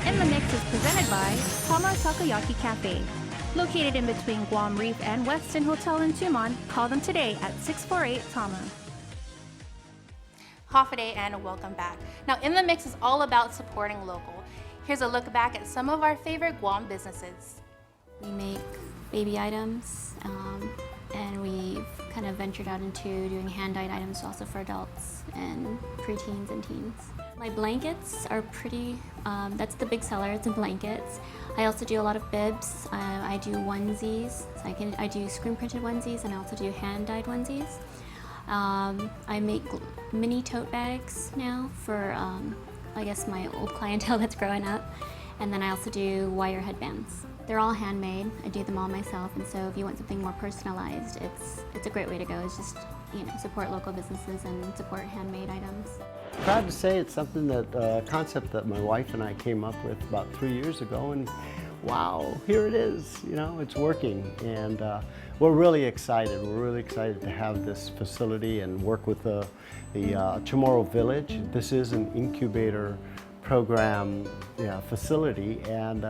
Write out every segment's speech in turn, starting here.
In the Mix is presented by Palma Takoyaki Cafe. Located in between Guam Reef and Westin Hotel in Tumon, call them today at 648-TAMA. Hafa and welcome back. Now, In the Mix is all about supporting local. Here's a look back at some of our favorite Guam businesses. We make baby items, and we've kind of ventured out into doing hand-dyed items also for adults and preteens and teens. My blankets are pretty, that's the big seller, it's in blankets. I also do a lot of bibs. I do onesies, so I do screen-printed onesies, and I also do hand-dyed onesies. I make mini tote bags now for, I guess, my old clientele that's growing up. And then I also do wire headbands. They're all handmade. I do them all myself, and so if you want something more personalized, it's a great way to go. It's just, support local businesses and support handmade items. Proud to say it's something that, concept that my wife and I came up with about 3 years ago, and wow, here it is, it's working. And we're really excited. We're really excited to have this facility and work with the Chamorro Village. This is an incubator program facility, and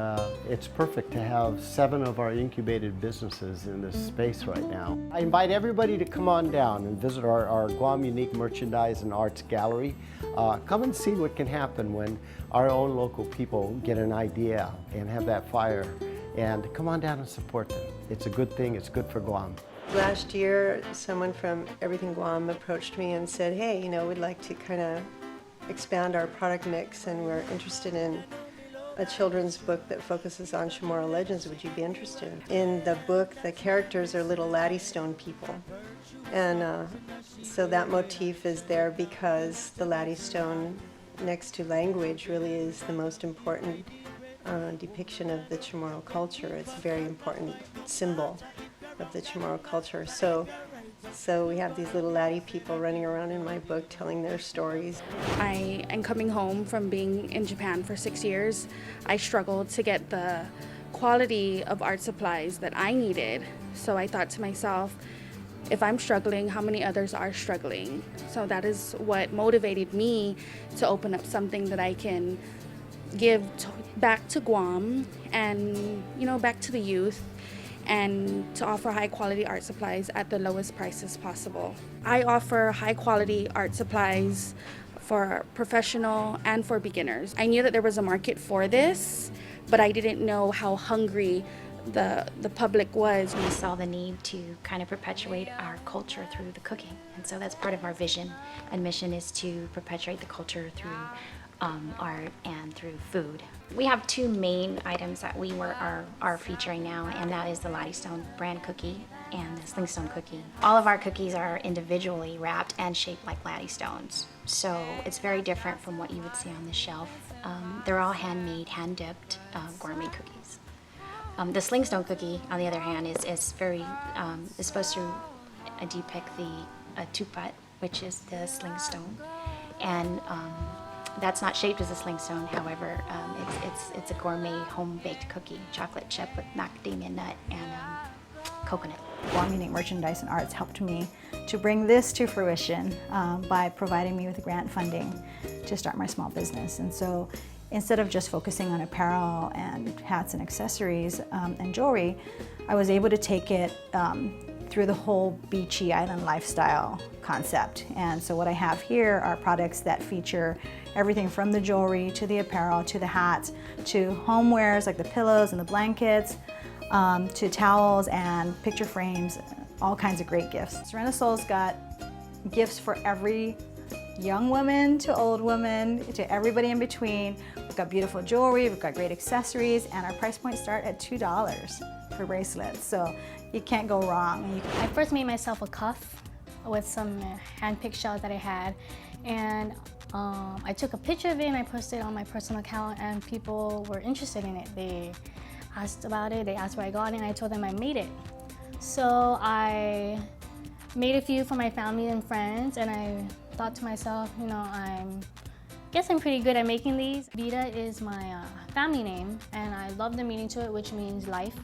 it's perfect to have 7 of our incubated businesses in this space right now. I invite everybody to come on down and visit our Guam Unique Merchandise and Arts Gallery. Come and see what can happen when our own local people get an idea and have that fire, and come on down and support them. It's a good thing, it's good for Guam. Last year, someone from Everything Guam approached me and said, hey, we'd like to kind of expand our product mix, and we're interested in a children's book that focuses on Chamorro Legends. Would you be interested? In the book, the characters are little Laddystone people. And so that motif is there because the Laddystone, next to language, really is the most important depiction of the Chamorro culture. It's a very important symbol of the Chamorro culture. So we have these little laddie people running around in my book telling their stories. I am coming home from being in Japan for 6 years. I struggled to get the quality of art supplies that I needed. So I thought to myself, if I'm struggling, how many others are struggling? So that is what motivated me to open up something that I can give back to Guam and, back to the youth, and to offer high quality art supplies at the lowest prices possible. I offer high quality art supplies for professional and for beginners. I knew that there was a market for this, but I didn't know how hungry the public was. We saw the need to kind of perpetuate our culture through the cooking, and so that's part of our vision and mission, is to perpetuate the culture through art and through food. We have 2 main items that we are featuring now, and that is the Laddystone brand cookie and the Slingstone cookie. All of our cookies are individually wrapped and shaped like Laddystones, so it's very different from what you would see on the shelf. They're all handmade, hand-dipped gourmet cookies. The Slingstone cookie, on the other hand, is supposed to depict the tupat, which is the slingstone, and that's not shaped as a slingstone. However, it's a gourmet home-baked cookie, chocolate chip with macadamia nut and coconut. Guam Unique Merchandise and Arts helped me to bring this to fruition by providing me with grant funding to start my small business. And so instead of just focusing on apparel and hats and accessories and jewelry, I was able to take it through the whole beachy island lifestyle concept. And so what I have here are products that feature everything from the jewelry to the apparel to the hats to homewares like the pillows and the blankets, to towels and picture frames, all kinds of great gifts. Surrender Soul's got gifts for every young woman to old woman to everybody in between. We've got beautiful jewelry, we've got great accessories, and our price points start at $2 for bracelets. So you can't go wrong. I first made myself a cuff with some hand-picked shells that I had, and I took a picture of it and I posted it on my personal account, and people were interested in it. They asked about it, they asked where I got it, and I told them I made it. So I made a few for my family and friends, and I thought to myself, I guess I'm pretty good at making these. Vita is my family name, and I love the meaning to it, which means life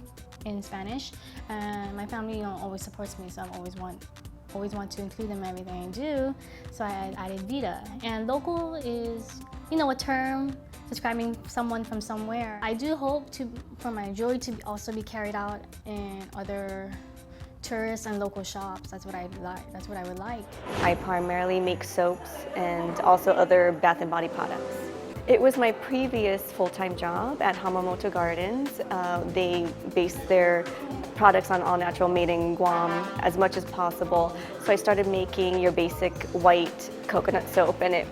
in Spanish. And my family always supports me, so I always want to include them in everything I do. So I added Vita. And local is, a term describing someone from somewhere. I do hope for my jewelry to also be carried out in other tourist and local shops. That's what I like. That's what I would like. I primarily make soaps and also other bath and body products. It was my previous full-time job at Hamamoto Gardens. They base their products on all natural, made in Guam as much as possible. So I started making your basic white coconut soap, and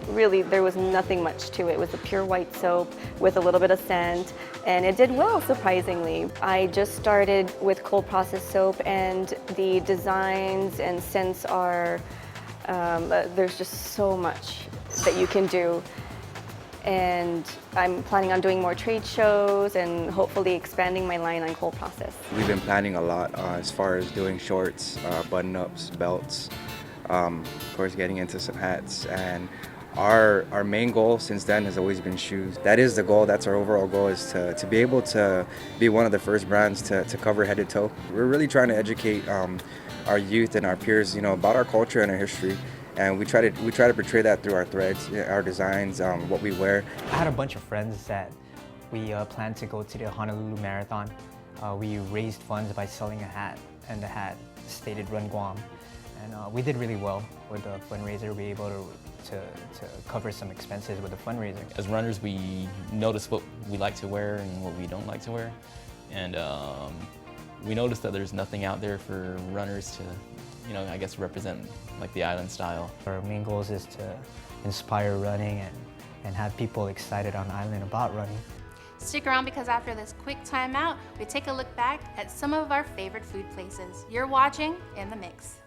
there was nothing much to it. It was a pure white soap with a little bit of scent, and it did well, surprisingly. I just started with cold processed soap, and the designs and scents are, there's just so much that you can do. And I'm planning on doing more trade shows and hopefully expanding my line on cold process. We've been planning a lot as far as doing shorts, button-ups, belts, of course getting into some hats, and our main goal since then has always been shoes. That is the goal, that's our overall goal, is to be able to be one of the first brands to cover head to toe. We're really trying to educate our youth and our peers, about our culture and our history. And we try to portray that through our threads, our designs, what we wear. I had a bunch of friends that we planned to go to the Honolulu Marathon. We raised funds by selling a hat, and the hat stated Run Guam. And we did really well with the fundraiser. We were able to cover some expenses with the fundraiser. As runners, we notice what we like to wear and what we don't like to wear. And we noticed that there's nothing out there for runners to, I guess represent like the island style. Our main goal is to inspire running and have people excited on the island about running. Stick around because after this quick timeout, we take a look back at some of our favorite food places. You're watching In the Mix.